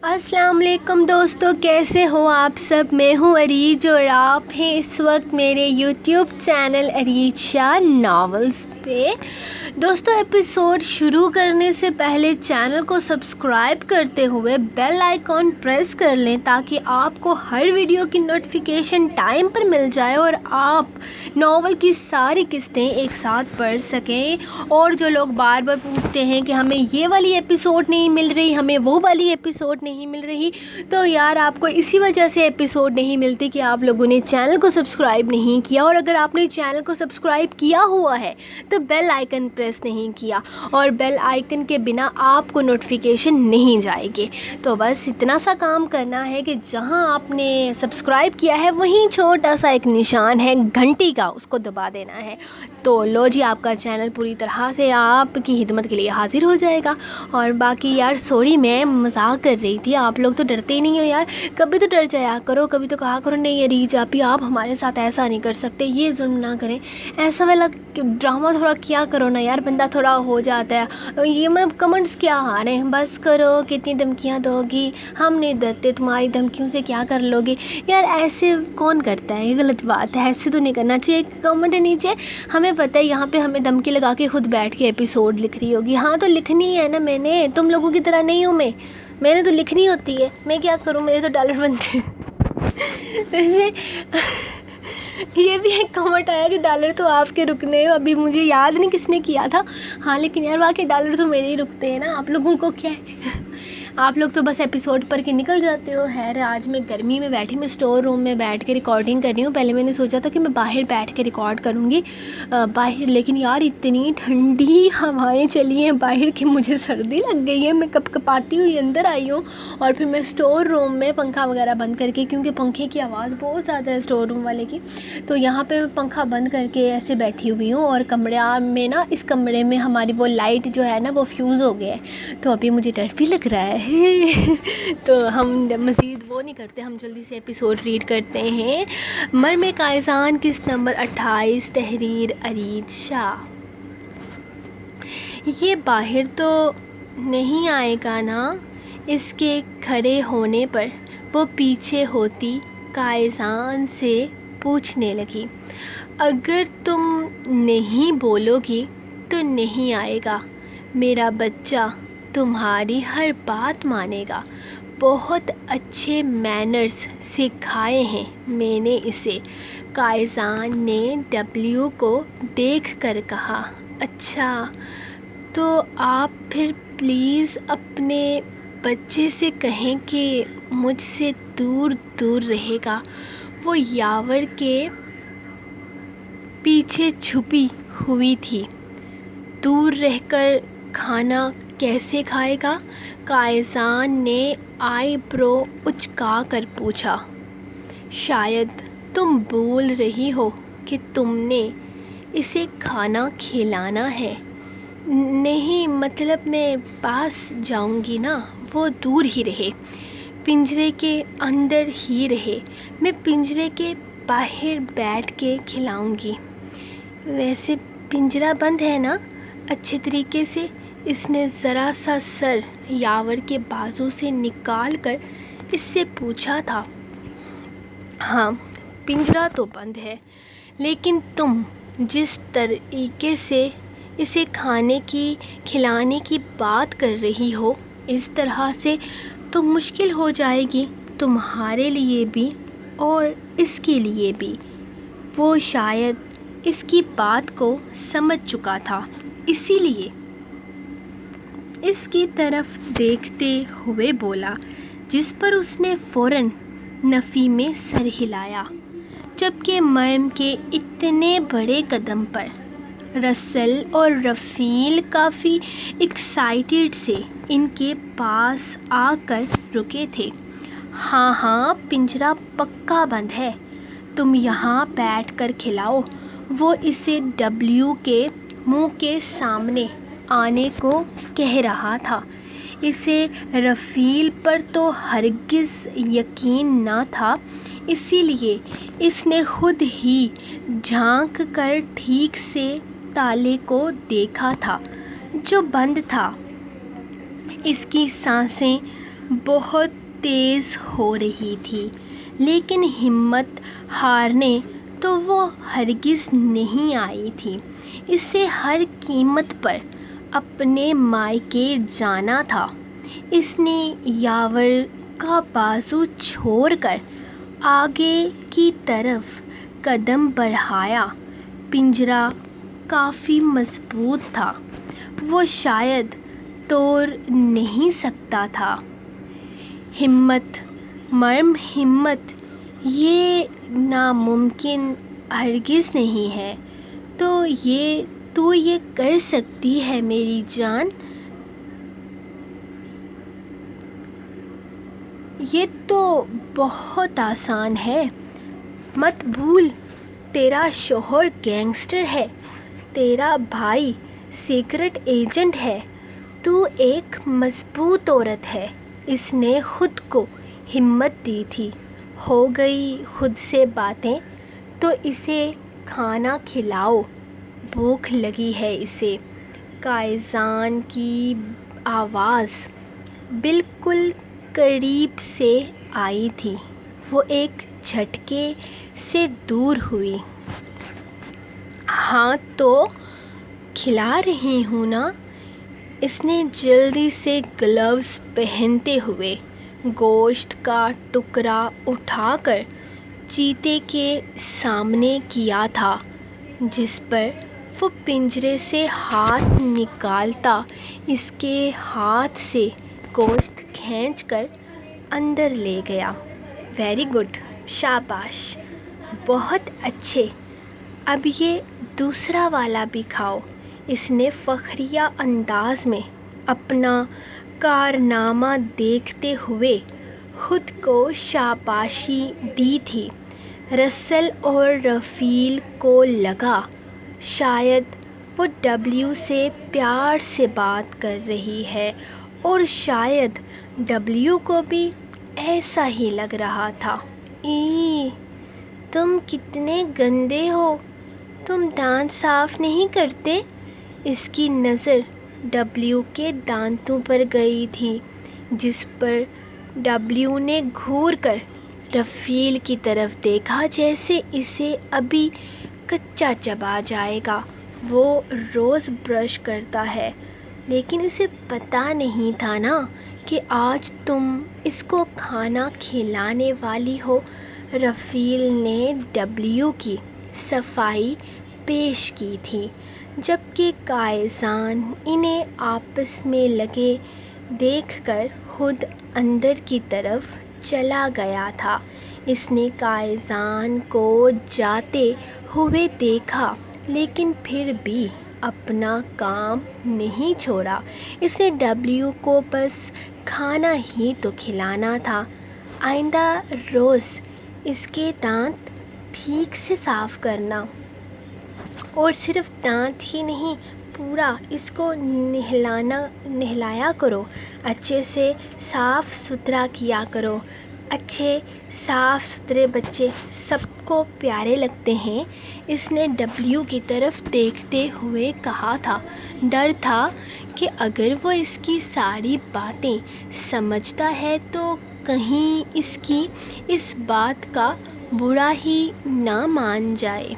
السلام علیکم دوستو، کیسے ہو آپ سب؟ میں ہوں اریج اور آپ ہیں اس وقت میرے یوٹیوب چینل اریج شاہ ناولز پہ۔ دوستو، ایپیسوڈ شروع کرنے سے پہلے چینل کو سبسکرائب کرتے ہوئے بیل آئیکن پریس کر لیں تاکہ آپ کو ہر ویڈیو کی نوٹیفیکیشن ٹائم پر مل جائے اور آپ ناول کی ساری قسطیں ایک ساتھ پڑھ سکیں۔ اور جو لوگ بار بار پوچھتے ہیں کہ ہمیں یہ والی ایپیسوڈ نہیں مل رہی، ہمیں وہ والی ایپیسوڈ نہیں مل رہی، تو یار آپ کو اسی وجہ سے ایپیسوڈ نہیں ملتی کہ آپ لوگوں نے چینل کو سبسکرائب نہیں کیا، اور اگر آپ نے چینل کو سبسکرائب کیا ہوا ہے تو بیل آئیکن پریس نہیں کیا، اور بیل آئیکن کے بنا آپ کو نوٹیفیکیشن نہیں جائے گی۔ تو بس اتنا سا کام کرنا ہے کہ جہاں آپ نے سبسکرائب کیا ہے وہیں چھوٹا سا ایک نشان ہے گھنٹی کا، اس کو دبا دینا ہے، تو لو جی آپ کا چینل پوری طرح سے آپ کی خدمت کے لیے حاضر ہو جائے گا۔ اور باقی یار سوری، میں مذاق کر رہی تھی، آپ لوگ تو ڈرتے ہی نہیں ہو یار، کبھی تو ڈر جایا کرو، کبھی تو کہا کرو نہیں اریج آپی آپ ہمارے ساتھ ایسا نہیں کر سکتے، یہ ظلم نہ کریں، ایسا والا ڈرامہ تھوڑا کیا کرو نا یار، بندہ تھوڑا ہو جاتا ہے۔ یہ میں کمنٹس کیا آ رہے ہیں، بس کرو کتنی دھمکیاں دو گی، ہم نہیں ڈرتے تمہاری دھمکیوں سے، کیا کر لو گی یار، ایسے کون کرتا ہے، یہ غلط بات ہے، ایسے تو نہیں کرنا چاہیے۔ ایک کمنٹ نیچے، ہمیں پتہ ہے یہاں پہ ہمیں دھمکی لگا کے خود بیٹھ کے ایپیسوڈ لکھ رہی ہوگی، ہاں تو لکھنی ہے نا، میں نے تم لوگوں کی طرح نہیں ہوں، میں نے تو لکھنی ہوتی ہے، میں کیا کروں، میرے تو ڈالر بنتے ہیں۔ ویسے یہ بھی ایک کمنٹ آیا کہ ڈالر تو آپ کے رکنے ہو، ابھی مجھے یاد نہیں کس نے کیا تھا، ہاں لیکن یار واقعی ڈالر تو میرے ہی رکتے ہیں نا، آپ لوگوں کو کیا ہے، آپ لوگ تو بس ایپیسوڈ پڑھ کے نکل جاتے ہو۔ خیر آج میں گرمی میں بیٹھی، میں اسٹور روم میں بیٹھ کے ریکارڈنگ کر رہی ہوں، پہلے میں نے سوچا تھا کہ میں باہر بیٹھ کے ریکارڈ کروں گی باہر، لیکن یار اتنی ٹھنڈی ہوائیں چلی ہیں باہر کہ مجھے سردی لگ گئی ہے، میں کپ کپاتی ہوئی اندر آئی ہوں، اور پھر میں اسٹور روم میں پنکھا وغیرہ بند کر کے، کیونکہ پنکھے کی آواز بہت زیادہ ہے اسٹور روم والے کی، تو یہاں پہ پنکھا بند کر کے ایسے بیٹھی ہوئی ہوں، اور کمرے میں نا، اس کمرے میں ہماری وہ لائٹ جو ہے نا وہ فیوز ہو گیا ہے، تو ابھی مجھے ڈر بھی لگ رہا ہے۔ تو ہم مزید وہ نہیں کرتے، ہم جلدی سے ایپیسوڈ ریڈ کرتے ہیں۔ مرمِ کائزان قسط نمبر 28، تحریر اریج شاہ۔ یہ باہر تو نہیں آئے گا نا؟ اس کے کھڑے ہونے پر وہ پیچھے ہوتی کائزان سے پوچھنے لگی، اگر تم نہیں بولو گی تو نہیں آئے گا، میرا بچہ تمہاری ہر بات مانے گا، بہت اچھے مینرز سکھائے ہیں میں نے اسے۔ کائزان نے ڈبلیو کو دیکھ کر کہا، اچھا تو آپ پھر پلیز اپنے بچے سے کہیں کہ مجھ سے دور دور رہے گا، وہ یاور کے پیچھے چھپی ہوئی تھی، دور رہ کر کھانا کیسے کھائے گا؟ کائزان نے آئی برو اچکا کر پوچھا، شاید تم بول رہی ہو کہ تم نے اسے کھانا کھلانا ہے؟ نہیں مطلب میں پاس جاؤں گی نا، وہ دور ہی رہے، پنجرے کے اندر ہی رہے، میں پنجرے کے باہر بیٹھ کے کھلاؤں گی۔ ویسے پنجرہ بند ہے نا اچھے طریقے سے؟ اس نے ذرا سا سر یاور کے بازو سے نکال کر اس سے پوچھا تھا۔ ہاں پنجرہ تو بند ہے، لیکن تم جس طریقے سے اسے کھانے کی کھلانے کی بات کر رہی ہو، اس طرح سے تو مشکل ہو جائے گی تمہارے لیے بھی اور اس کے لیے بھی۔ وہ شاید اس کی بات کو سمجھ چکا تھا، اسی لیے اس کی طرف دیکھتے ہوئے بولا، جس پر اس نے فوراً نفی میں سر ہلایا، جبکہ مرم کے اتنے بڑے قدم پر رسل اور رفیل کافی ایکسائٹیڈ سے ان کے پاس آ کر رکے تھے۔ ہاں ہاں پنجرہ پکا بند ہے، تم یہاں بیٹھ کر کھلاؤ، وہ اسے ڈبلیو کے منہ کے سامنے آنے کو کہہ رہا تھا۔ اسے رفیل پر تو ہرگز یقین نہ تھا، اسی لیے اس نے خود ہی جھانک کر ٹھیک سے تالے کو دیکھا تھا جو بند تھا۔ اس کی سانسیں بہت تیز ہو رہی تھی، لیکن ہمت ہارنے تو وہ ہرگز نہیں آئی تھی۔ اسے ہر قیمت پر اپنے مائکے جانا تھا۔ اس نے یاور کا بازو چھوڑ کر آگے کی طرف قدم بڑھایا۔ پنجرہ کافی مضبوط تھا، وہ شاید توڑ نہیں سکتا تھا۔ ہمت، مرم ہمت، یہ ناممکن ہرگز نہیں ہے۔ تو یہ کر سکتی ہے میری جان۔ یہ تو بہت آسان ہے۔ مت بھول، تیرا شوہر گینگسٹر ہے، تیرا بھائی سیکرٹ ایجنٹ ہے، تو ایک مضبوط عورت ہے۔ اس نے خود کو ہمت دی تھی۔ ہو گئی خود سے باتیں، تو اسے کھانا کھلاؤ، بھوک لگی ہے اسے۔ قائزان کی آواز بالکل قریب سے آئی تھی۔ وہ ایک جھٹکے سے دور ہوئی۔ ہاں تو کھلا رہی ہوں نا۔ اس نے جلدی سے گلوز پہنتے ہوئے گوشت کا ٹکڑا اٹھا کر چیتے کے سامنے کیا تھا، جس پر وہ پنجرے سے ہاتھ نکالتا اس کے ہاتھ سے گوشت کھینچ کر اندر لے گیا۔ ویری گڈ، شاباش، بہت اچھے، اب یہ دوسرا والا بھی کھاؤ۔ اس نے فخریہ انداز میں اپنا کارنامہ دیکھتے ہوئے خود کو شاباشی دی تھی۔ رسل اور رفیل کو لگا شاید وہ ڈبلیو سے پیار سے بات کر رہی ہے، اور شاید ڈبلیو کو بھی ایسا ہی لگ رہا تھا۔ تم کتنے گندے ہو، تم دانت صاف نہیں کرتے؟ اس کی نظر ڈبلیو کے دانتوں پر گئی تھی، جس پر ڈبلیو نے گھور کر رفیل کی طرف دیکھا جیسے اسے ابھی کچا چبا جائے گا۔ وہ روز برش کرتا ہے، لیکن اسے پتہ نہیں تھا نا کہ آج تم اس کو کھانا کھلانے والی ہو۔ رفیل نے ڈبلیو کی صفائی پیش کی تھی، جبکہ قائزان انہیں آپس میں لگے دیکھ کر خود اندر کی طرف چلا گیا تھا۔ اس نے قائزان کو جاتے ہوئے دیکھا، لیکن پھر بھی اپنا کام نہیں چھوڑا۔ اس نے ڈبلیو کو بس کھانا ہی تو کھلانا تھا۔ آئندہ روز اس کے دانت ٹھیک سے صاف کرنا، اور صرف دانت ہی نہیں، پورا اس کو نہلایا کرو، اچھے سے صاف ستھرا کیا کرو۔ اچھے صاف ستھرے بچے سب کو پیارے لگتے ہیں۔ اس نے ڈبلیو کی طرف دیکھتے ہوئے کہا تھا۔ ڈر تھا کہ اگر وہ اس کی ساری باتیں سمجھتا ہے تو کہیں اس کی اس بات کا برا ہی نہ مان جائے،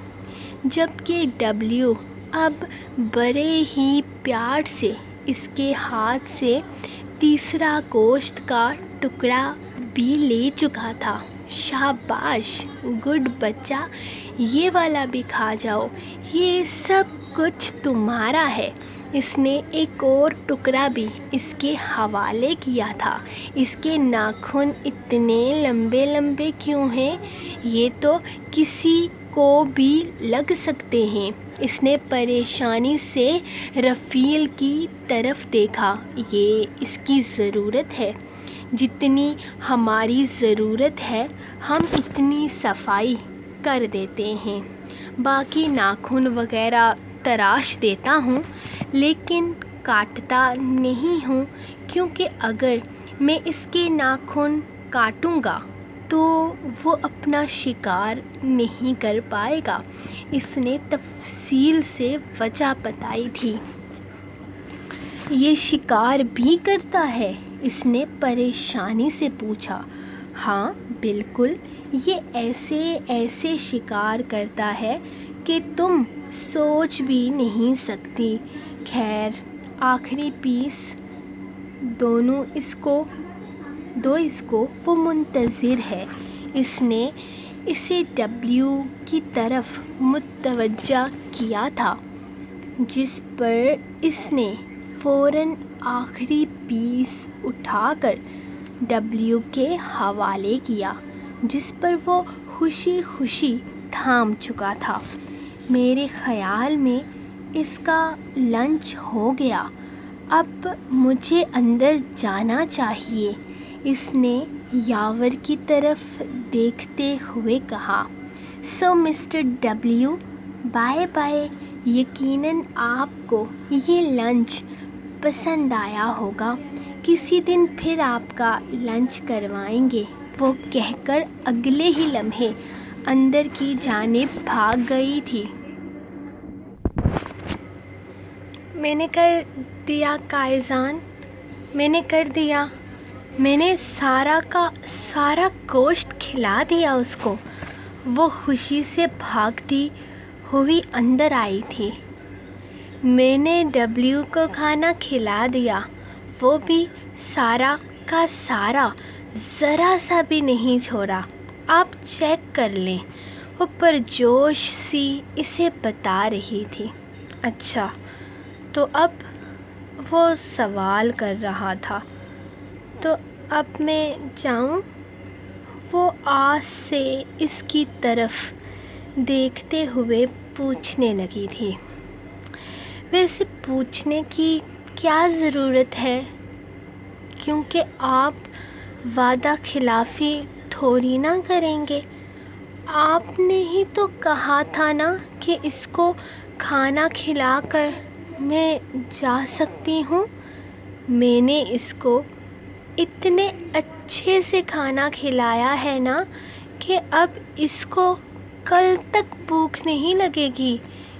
جبکہ ڈبلیو اب بڑے ہی پیار سے اس کے ہاتھ سے تیسرا گوشت کا ٹکڑا بھی لے چکا تھا۔ شاباش، گڈ بچہ، یہ والا بھی کھا جاؤ، یہ سب کچھ تمہارا ہے۔ اس نے ایک اور ٹکڑا بھی اس کے حوالے کیا تھا۔ اس کے ناخن اتنے لمبے لمبے کیوں ہیں؟ یہ تو کسی کو بھی لگ سکتے ہیں۔ اس نے پریشانی سے رفیل کی طرف دیکھا۔ یہ اس کی ضرورت ہے، جتنی ہماری ضرورت ہے ہم اتنی صفائی کر دیتے ہیں، باقی ناخن وغیرہ تراش دیتا ہوں، لیکن کاٹتا نہیں ہوں، کیونکہ اگر میں اس کے ناخن کاٹوں گا تو وہ اپنا شکار نہیں کر پائے گا۔ اس نے تفصیل سے وجہ بتائی تھی۔ یہ شکار بھی کرتا ہے؟ اس نے پریشانی سے پوچھا۔ ہاں بالکل، یہ ایسے شکار کرتا ہے کہ تم سوچ بھی نہیں سکتی۔ خیر، آخری پیس دو اس کو وہ منتظر ہے۔ اس نے اسے ڈبلیو کی طرف متوجہ کیا تھا، جس پر اس نے فوراً آخری پیس اٹھا کر ڈبلیو کے حوالے کیا، جس پر وہ خوشی تھام چکا تھا۔ میرے خیال میں اس کا لنچ ہو گیا، اب مجھے اندر جانا چاہیے، اس نے یاور کی طرف دیکھتے ہوئے کہا۔ سو مسٹر ڈبلیو، بائے بائے، یقیناً آپ کو یہ لنچ پسند آیا ہوگا، کسی دن پھر آپ کا لنچ کروائیں گے، وہ کہہ کر اگلے ہی لمحے اندر کی جانب بھاگ گئی تھی۔ میں نے کر دیا قائزان، میں نے کر دیا، میں نے سارا کا سارا گوشت کھلا دیا اس کو، وہ خوشی سے بھاگتی ہوئی اندر آئی تھی۔ میں نے ڈبلیو کو کھانا کھلا دیا، وہ بھی سارا کا سارا، ذرا سا بھی نہیں چھوڑا، آپ چیک کر لیں، وہ پرجوش سی اسے بتا رہی تھی۔ اچھا، تو اب وہ سوال کر رہا تھا، تو اب میں جاؤں؟ وہ آس سے اس کی طرف دیکھتے ہوئے پوچھنے لگی تھی۔ ویسے پوچھنے کی کیا ضرورت ہے، کیونکہ آپ وعدہ خلافی تھوڑی نہ کریں گے۔ آپ نے ہی تو کہا تھا نا کہ اس کو کھانا کھلا کر میں جا سکتی ہوں۔ میں نے اس کو اتنے اچھے سے کھانا کھلایا ہے نا کہ اب اس کو کل تک بھوک نہیں لگے گی۔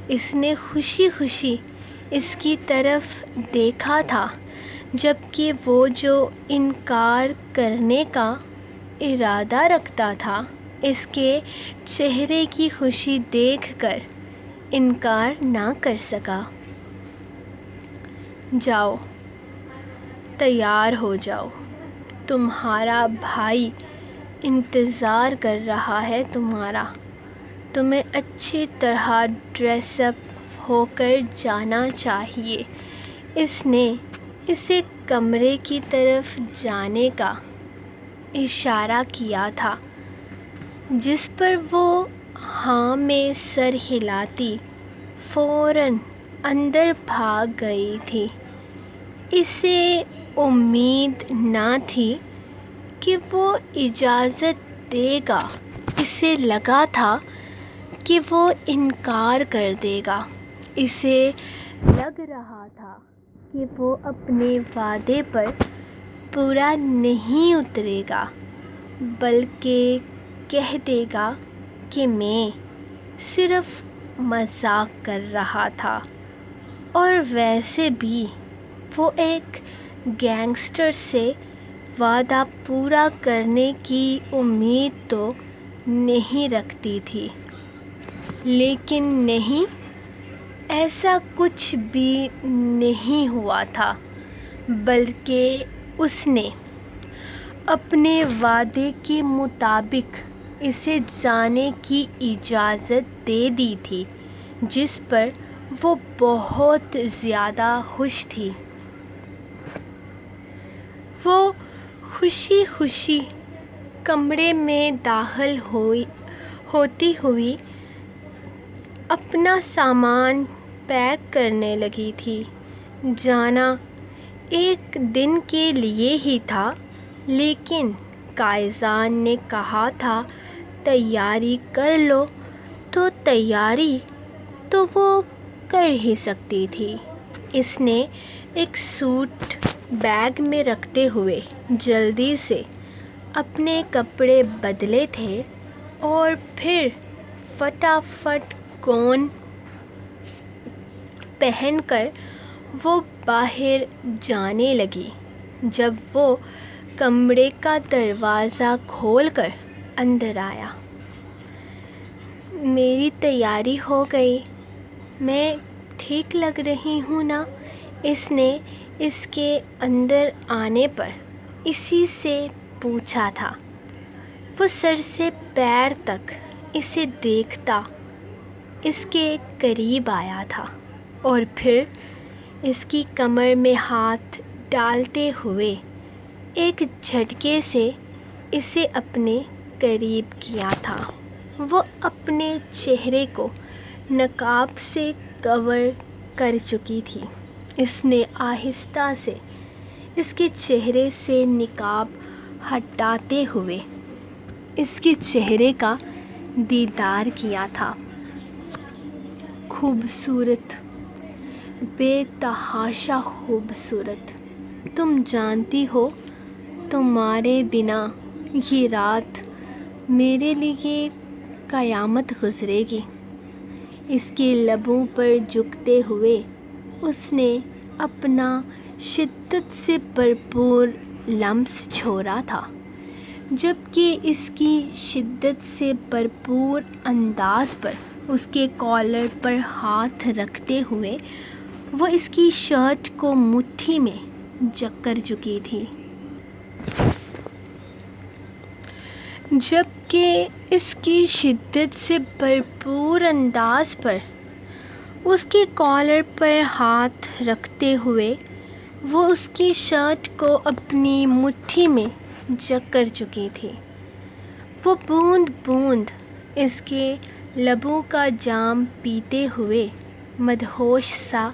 اس نے خوشی اس کی طرف دیکھا تھا، جبکہ وہ جو انکار کرنے کا ارادہ رکھتا تھا، اس کے چہرے کی خوشی دیکھ کر انکار نہ کر سکا۔ جاؤ، تیار ہو جاؤ، تمہارا بھائی انتظار کر رہا ہے تمہیں اچھی طرح ڈریس اپ ہو کر جانا چاہیے۔ اس نے اسے کمرے کی طرف جانے کا اشارہ کیا تھا، جس پر وہ ہاں میں سر ہلاتی فوراً اندر بھاگ گئی تھی۔ اسے امید نہ تھی کہ وہ اجازت دے گا، اسے لگا تھا کہ وہ انکار کر دے گا۔ اسے لگ رہا تھا کہ وہ اپنے وعدے پر پورا نہیں اترے گا، بلکہ کہہ دے گا کہ میں صرف مذاق کر رہا تھا، اور ویسے بھی وہ ایک گینگسٹر سے وعدہ پورا کرنے کی امید تو نہیں رکھتی تھی۔ لیکن نہیں، ایسا کچھ بھی نہیں ہوا تھا، بلکہ اس نے اپنے وعدے کے مطابق اسے جانے کی اجازت دے دی تھی، جس پر وہ بہت زیادہ خوش تھی۔ وہ خوشی کمرے میں داخل ہوتی ہوئی اپنا سامان پیک کرنے لگی تھی۔ جانا ایک دن کے لیے ہی تھا، لیکن قائزان نے کہا تھا تیاری کر لو، تو تیاری تو وہ کر ہی سکتی تھی۔ اس نے ایک سوٹ بیگ میں رکھتے ہوئے جلدی سے اپنے کپڑے بدلے تھے، اور پھر فٹافٹ گون پہن کر وہ باہر جانے لگی جب وہ کمرے کا دروازہ کھول کر اندر آیا۔ میری تیاری ہو گئی، میں ٹھیک لگ رہی ہوں نا؟ اس نے اس کے اندر آنے پر اسی سے پوچھا تھا۔ وہ سر سے پیر تک اسے دیکھتا اس کے قریب آیا تھا اور پھر اس کی کمر میں ہاتھ ڈالتے ہوئے ایک جھٹکے سے اسے اپنے قریب کیا تھا۔ وہ اپنے چہرے کو نقاب سے کور کر چکی تھی۔ اس نے آہستہ سے اس کے چہرے سے نقاب ہٹاتے ہوئے اس کے چہرے کا دیدار کیا تھا۔ خوبصورت، بے تحاشا خوبصورت۔ تم جانتی ہو تمہارے بنا یہ رات میرے لیے قیامت گزرے گی۔ اس کے لبوں پر جھکتے ہوئے اس نے اپنا شدت سے بھرپور لمس چھوڑا تھا، جبکہ اس کی شدت سے بھرپور انداز پر اس کے کالر پر ہاتھ رکھتے ہوئے وہ اس کی شرٹ کو مٹھی میں جکڑ چکی تھی، جبکہ اس کی شدت سے بھرپور انداز پر اس کے کالر پر ہاتھ رکھتے ہوئے وہ اس کی شرٹ کو اپنی مٹھی میں جکڑ چکی تھی۔ وہ بوند بوند اس کے لبوں کا جام پیتے ہوئے مدہوش سا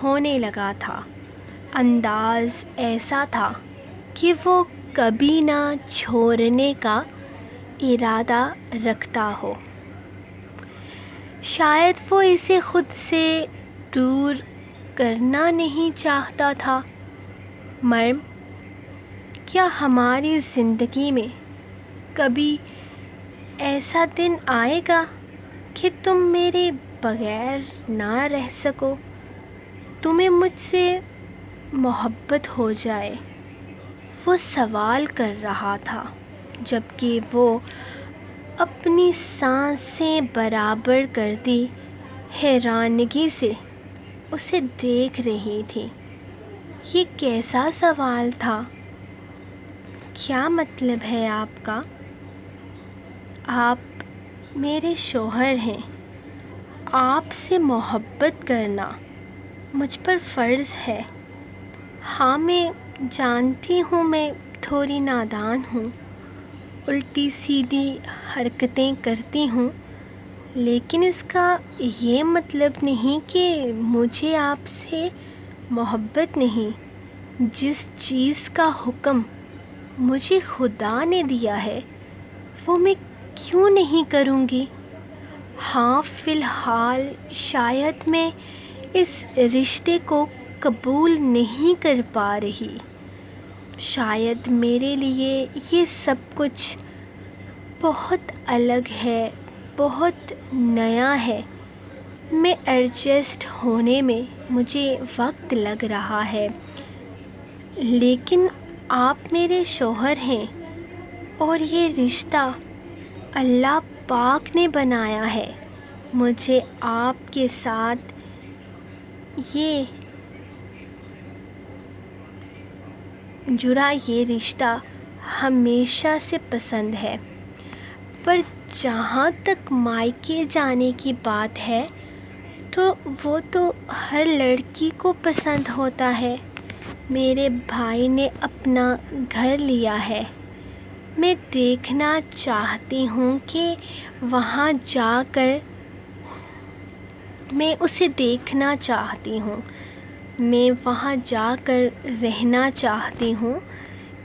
ہونے لگا تھا۔ انداز ایسا تھا کہ وہ کبھی نہ چھوڑنے کا ارادہ رکھتا ہو۔ شاید وہ اسے خود سے دور کرنا نہیں چاہتا تھا۔ مریم، کیا ہماری زندگی میں کبھی ایسا دن آئے گا کہ تم میرے بغیر نہ رہ سکو؟ تمہیں مجھ سے محبت ہو جائے؟ وہ سوال کر رہا تھا جبکہ وہ اپنی سانسیں برابر کرتی حیرانگی سے اسے دیکھ رہی تھی۔ یہ کیسا سوال تھا؟ کیا مطلب ہے آپ کا؟ آپ میرے شوہر ہیں، آپ سے محبت کرنا مجھ پر فرض ہے۔ ہاں، میں جانتی ہوں میں تھوڑی نادان ہوں، الٹی سیدھی حرکتیں کرتی ہوں، لیکن اس کا یہ مطلب نہیں کہ مجھے آپ سے محبت نہیں۔ جس چیز کا حکم مجھے خدا نے دیا ہے وہ میں کیوں نہیں کروں گی؟ ہاں، فی الحال شاید میں اس رشتے کو قبول نہیں کر پا رہی۔ شاید میرے لیے یہ سب کچھ بہت الگ ہے، بہت نیا ہے۔ میں ایڈجسٹ ہونے میں مجھے وقت لگ رہا ہے، لیکن آپ میرے شوہر ہیں اور یہ رشتہ اللہ پاک نے بنایا ہے۔ مجھے آپ کے ساتھ جڑا یہ رشتہ ہمیشہ سے پسند ہے، پر جہاں تک مائکے جانے کی بات ہے تو وہ تو ہر لڑکی کو پسند ہوتا ہے۔ میرے بھائی نے اپنا گھر لیا ہے، میں دیکھنا چاہتی ہوں کہ وہاں جا کر میں اسے دیکھنا چاہتی ہوں، میں وہاں جا کر رہنا چاہتی ہوں۔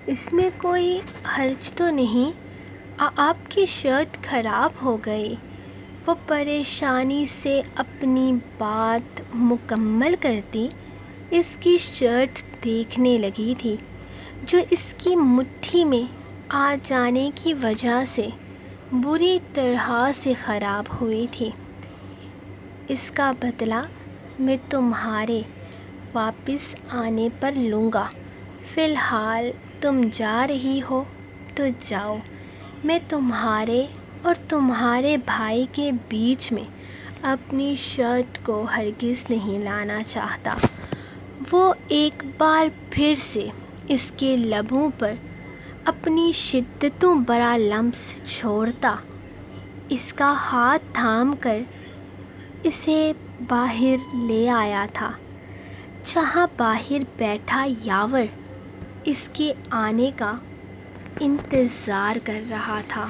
اس میں کوئی حرج تو نہیں؟ آپ کی شرٹ خراب ہو گئی۔ وہ پریشانی سے اپنی بات مکمل کرتی اس کی شرٹ دیکھنے لگی تھی، جو اس کی مٹھی میں آ جانے کی وجہ سے بری طرح سے خراب ہوئی تھی۔ اس کا بدلہ میں تمہارے واپس آنے پر لوں گا، فی الحال تم جا رہی ہو تو جاؤ، میں تمہارے اور تمہارے بھائی کے بیچ میں اپنی شرٹ کو ہرگز نہیں لانا چاہتا۔ وہ ایک بار پھر سے اس کے لبوں پر اپنی شدتوں برا لمس چھوڑتا، اس کا ہاتھ تھام کر اسے باہر لے آیا تھا، جہاں باہر بیٹھا یاور اس کے آنے کا انتظار کر رہا تھا۔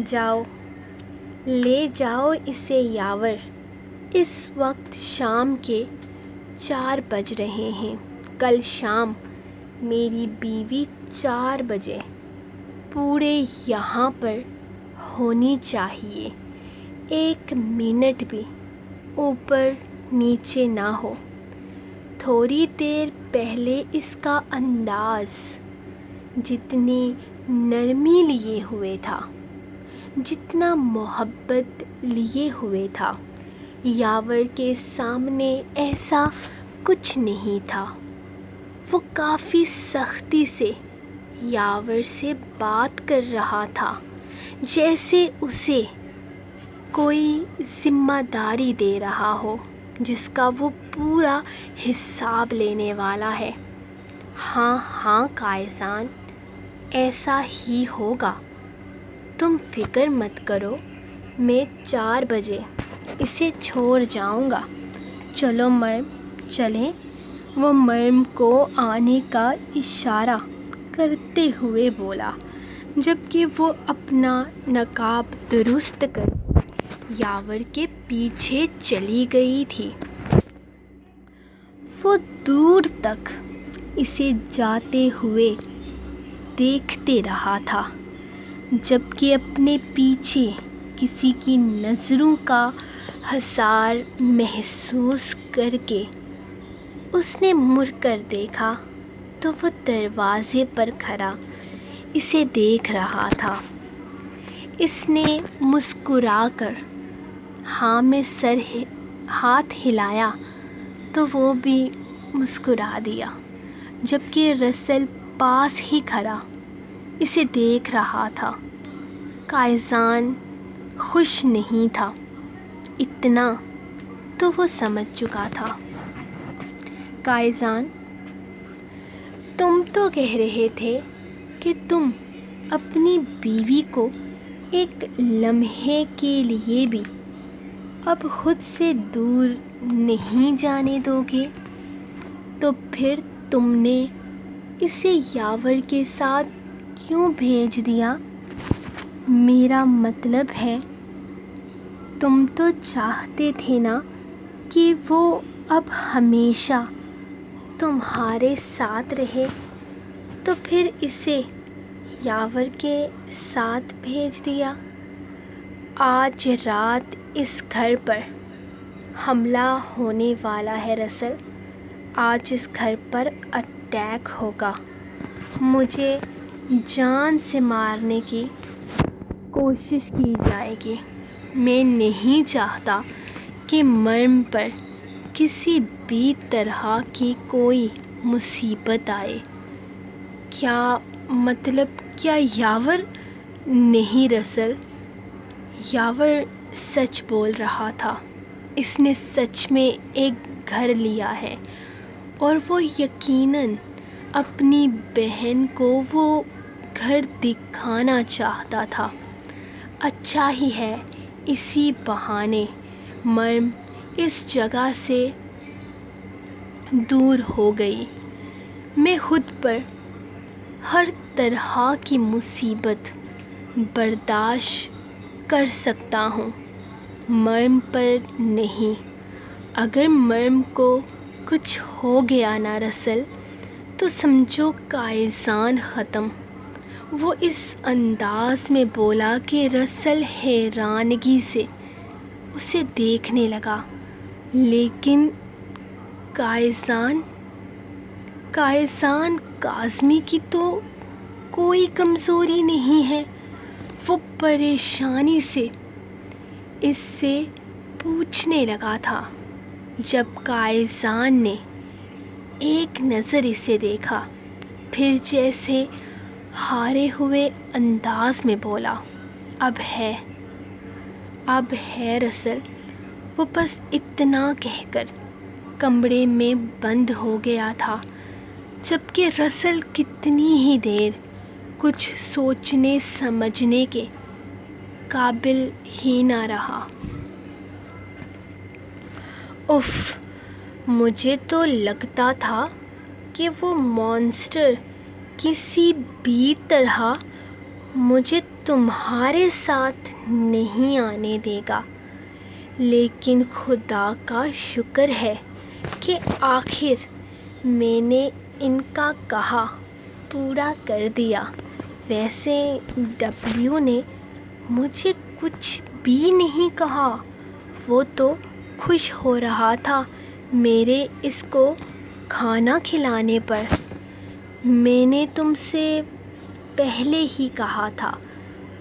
جاؤ، لے جاؤ اسے یاور، اس وقت شام کے 4 بج رہے ہیں، کل شام میری بیوی 4 بجے پورے یہاں پر ہونی چاہیے، 1 منٹ بھی اوپر نیچے نہ ہو۔ تھوڑی دیر پہلے اس کا انداز جتنی نرمی لیے ہوئے تھا، جتنا محبت لیے ہوئے تھا، یاور کے سامنے ایسا کچھ نہیں تھا۔ وہ کافی سختی سے یاور سے بات کر رہا تھا، جیسے اسے کوئی ذمہ داری دے رہا ہو جس کا وہ پورا حساب لینے والا ہے۔ ہاں ہاں قائزان، ایسا ہی ہوگا، تم فکر مت کرو، میں 4 بجے اسے چھوڑ جاؤں گا۔ چلو مرم، چلیں، وہ مرم کو آنے کا اشارہ کرتے ہوئے بولا، جبکہ وہ اپنا نقاب درست کر یاور کے پیچھے چلی گئی تھی۔ وہ دور تک اسے جاتے ہوئے دیکھتے رہا تھا، جبکہ اپنے پیچھے کسی کی نظروں کا حصار محسوس کر کے اس نے مڑ کر دیکھا تو وہ دروازے پر کھڑا اسے دیکھ رہا تھا۔ اس نے مسکرا کر ہاں میں ہاتھ ہلایا تو وہ بھی مسکرا دیا، جبکہ رسل پاس ہی کھڑا اسے دیکھ رہا تھا۔ قائزان خوش نہیں تھا، اتنا تو وہ سمجھ چکا تھا۔ قائزان، تم تو کہہ رہے تھے کہ تم اپنی بیوی کو ایک لمحے کے لیے بھی اب خود سے دور نہیں جانے دو گے، تو پھر تم نے اسے یاور کے ساتھ کیوں بھیج دیا؟ میرا مطلب ہے، تم تو چاہتے تھے نا کہ وہ اب ہمیشہ تمہارے ساتھ رہے، تو پھر اسے یاور کے ساتھ بھیج دیا۔ آج رات اس گھر پر حملہ ہونے والا ہے رسل، آج اس گھر پر اٹیک ہوگا، مجھے جان سے مارنے کی کوشش کی جائے گی۔ میں نہیں چاہتا کہ مرم پر کسی بھی طرح کی کوئی مصیبت آئے۔ کیا مطلب، کیا یاور؟ نہیں رسل، یاور سچ بول رہا تھا، اس نے سچ میں ایک گھر لیا ہے، اور وہ یقیناً اپنی بہن کو وہ گھر دکھانا چاہتا تھا۔ اچھا ہی ہے، اسی بہانے مرم اس جگہ سے دور ہو گئی۔ میں خود پر ہر طرح کی مصیبت برداشت کر سکتا ہوں، مرم پر نہیں۔ اگر مرم کو کچھ ہو گیا نا رسل، تو سمجھو قائزان ختم۔ وہ اس انداز میں بولا کہ رسل حیرانگی سے اسے دیکھنے لگا۔ لیکن قائزان کاظمی کی تو کوئی کمزوری نہیں ہے، وہ پریشانی سے اس سے پوچھنے لگا تھا۔ جب قائزان نے ایک نظر اسے دیکھا، پھر جیسے ہارے ہوئے انداز میں بولا، اب ہے رسل۔ وہ بس اتنا کہہ کر کمرے میں بند ہو گیا تھا، جبکہ رسل کتنی ہی دیر کچھ سوچنے سمجھنے کے قابل ہی نہ رہا۔ اف، مجھے تو لگتا تھا کہ وہ مانسٹر کسی بھی طرح مجھے تمہارے ساتھ نہیں آنے دے گا، لیکن خدا کا شکر ہے کہ آخر میں نے ان کا کہا پورا کر دیا۔ ویسے ڈبلیو نے مجھے کچھ بھی نہیں کہا، وہ تو خوش ہو رہا تھا میرے اس کو کھانا کھلانے پر۔ میں نے تم سے پہلے ہی کہا تھا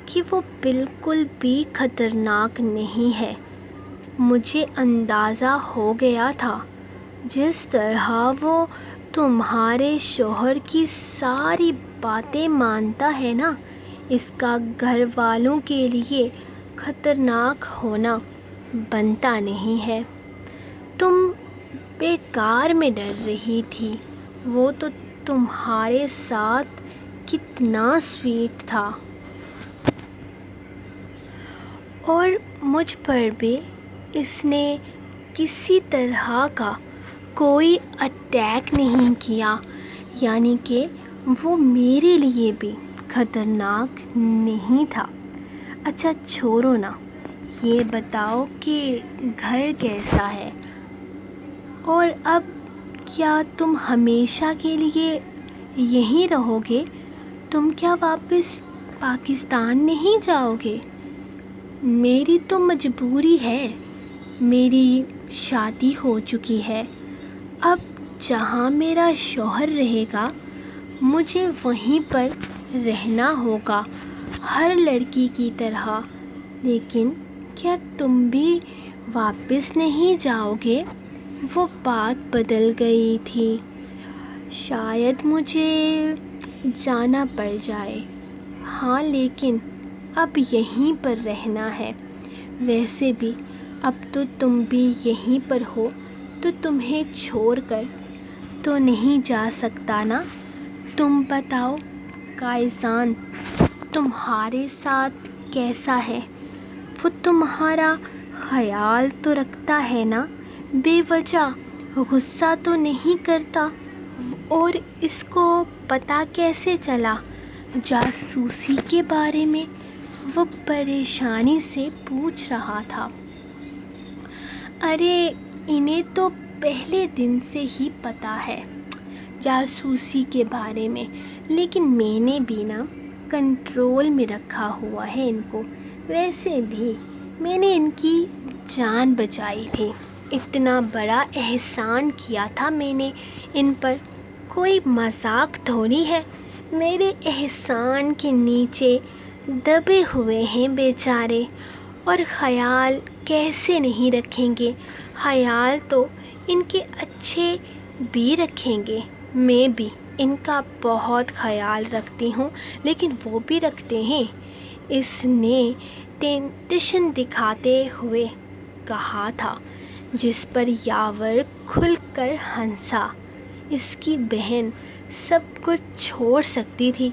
کہ وہ بالکل بھی خطرناک نہیں ہے۔ مجھے اندازہ ہو گیا تھا جس طرح وہ تمہارے شوہر کی ساری باتیں مانتا ہے نا، اس کا گھر والوں کے لیے خطرناک ہونا بنتا نہیں ہے۔ تم بیکار میں ڈر رہی تھی، وہ تو تمہارے ساتھ کتنا سویٹ تھا، اور مجھ پر بھی اس نے کسی طرح کا کوئی اٹیک نہیں کیا، یعنی کہ وہ میرے لیے بھی خطرناک نہیں تھا۔ اچھا چھوڑو نا، یہ بتاؤ کہ گھر کیسا ہے، اور اب کیا تم ہمیشہ کے لیے یہیں رہو گے؟ تم کیا واپس پاکستان نہیں جاؤ گے؟ میری تو مجبوری ہے، میری شادی ہو چکی ہے، اب جہاں میرا شوہر رہے گا مجھے وہیں پر رہنا ہوگا، ہر لڑکی کی طرح۔ لیکن کیا تم بھی واپس نہیں جاؤ گے؟ وہ بات بدل گئی تھی۔ شاید مجھے جانا پڑ جائے، ہاں، لیکن اب یہیں پر رہنا ہے۔ ویسے بھی اب تو تم بھی یہیں پر ہو، تو تمہیں چھوڑ کر تو نہیں جا سکتا نا۔ تم بتاؤ کائزان تمہارے ساتھ کیسا ہے؟ وہ تمہارا خیال تو رکھتا ہے نا، بے وجہ غصہ تو نہیں کرتا؟ اور اس کو پتہ کیسے چلا جاسوسی کے بارے میں؟ وہ پریشانی سے پوچھ رہا تھا۔ ارے انہیں تو پہلے دن سے ہی پتہ ہے جاسوسی کے بارے میں، لیکن میں نے بھی نا کنٹرول میں رکھا ہوا ہے ان کو۔ ویسے بھی میں نے ان کی جان بچائی تھی، اتنا بڑا احسان کیا تھا میں نے ان پر، کوئی مذاق تھوڑی ہے۔ میرے احسان کے نیچے دبے ہوئے ہیں بیچارے، اور خیال کیسے نہیں رکھیں گے؟ خیال تو ان کے اچھے بھی رکھیں گے، میں بھی ان کا بہت خیال رکھتی ہوں، لیکن وہ بھی رکھتے ہیں۔ اس نے ٹینشن دکھاتے ہوئے کہا تھا، جس پر یاور کھل کر ہنسا۔ اس کی بہن سب کچھ چھوڑ سکتی تھی،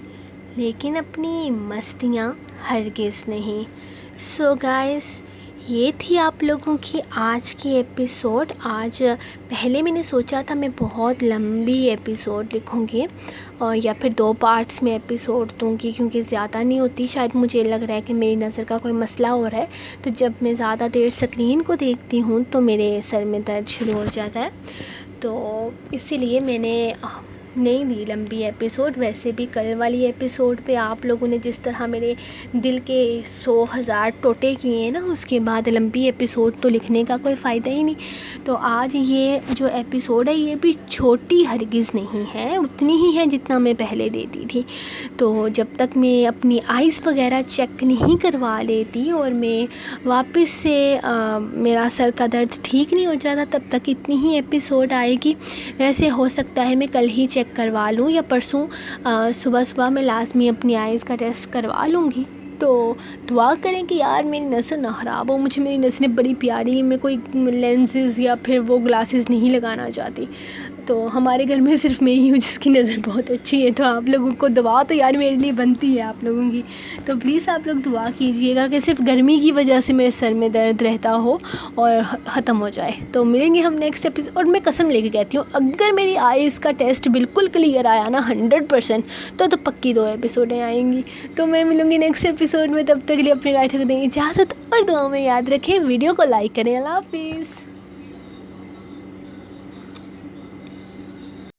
لیکن اپنی مستیاں ہرگز نہیں۔ سو گائز، یہ تھی آپ لوگوں کی آج کی ایپیسوڈ۔ آج پہلے میں نے سوچا تھا میں بہت لمبی ایپیسوڈ لکھوں گی، اور یا پھر 2 پارٹس میں ایپیسوڈ دوں گی، کیونکہ زیادہ نہیں ہوتی۔ شاید مجھے لگ رہا ہے کہ میری نظر کا کوئی مسئلہ ہو رہا ہے، تو جب میں زیادہ دیر اسکرین کو دیکھتی ہوں تو میرے سر میں درد شروع ہو جاتا ہے، تو اسی لیے میں نے نہیں دی لمبی ایپیسوڈ. ویسے بھی کل والی ایپیسوڈ پہ آپ لوگوں نے جس طرح میرے دل کے 100,000 ٹوٹے کیے ہیں نا، اس کے بعد لمبی ایپیسوڈ تو لکھنے کا کوئی فائدہ ہی نہیں. تو آج یہ جو ایپیسوڈ ہے یہ بھی چھوٹی ہرگز نہیں ہے، اتنی ہی ہے جتنا میں پہلے دیتی تھی. تو جب تک میں اپنی آئز وغیرہ چیک نہیں کروا لیتی اور میں واپس سے میرا سر کا درد ٹھیک نہیں ہو جاتا، تب تک اتنی ہی ایپیسوڈ آئے گی. ویسے ہو سکتا ہے میں کل ہی چیک کروا لوں یا پرسوں صبح میں لازمی اپنی آئز کا ٹیسٹ کروا لوں گی. تو دعا کریں کہ یار میری نظر نہ خراب ہو. مجھے میری نظریں بڑی پیاری ہیں، میں کوئی لینسز یا پھر وہ گلاسز نہیں لگانا چاہتی. تو ہمارے گھر میں صرف میں ہی ہوں جس کی نظر بہت اچھی ہے. تو آپ لوگوں کو دعا تو یار میرے لیے بنتی ہے آپ لوگوں کی. تو پلیز آپ لوگ دعا کیجئے گا کہ صرف گرمی کی وجہ سے میرے سر میں درد رہتا ہو اور ختم ہو جائے. تو ملیں گے ہم نیکسٹ ایپیسوڈ. اور میں قسم لے کے کہتی ہوں اگر میری آئز کا ٹیسٹ بالکل کلیئر آیا نا 100%، تو پکی 2 ایپیسوڈیں آئیں گی. تو میں ملوں گی نیکسٹ ایپیسوڈ میں. تب تک کے لیے اپنے رائٹر کو دیں اجازت اور دعاؤں میں یاد رکھیں. ویڈیو کو لائک کریں. اللہ حافظ.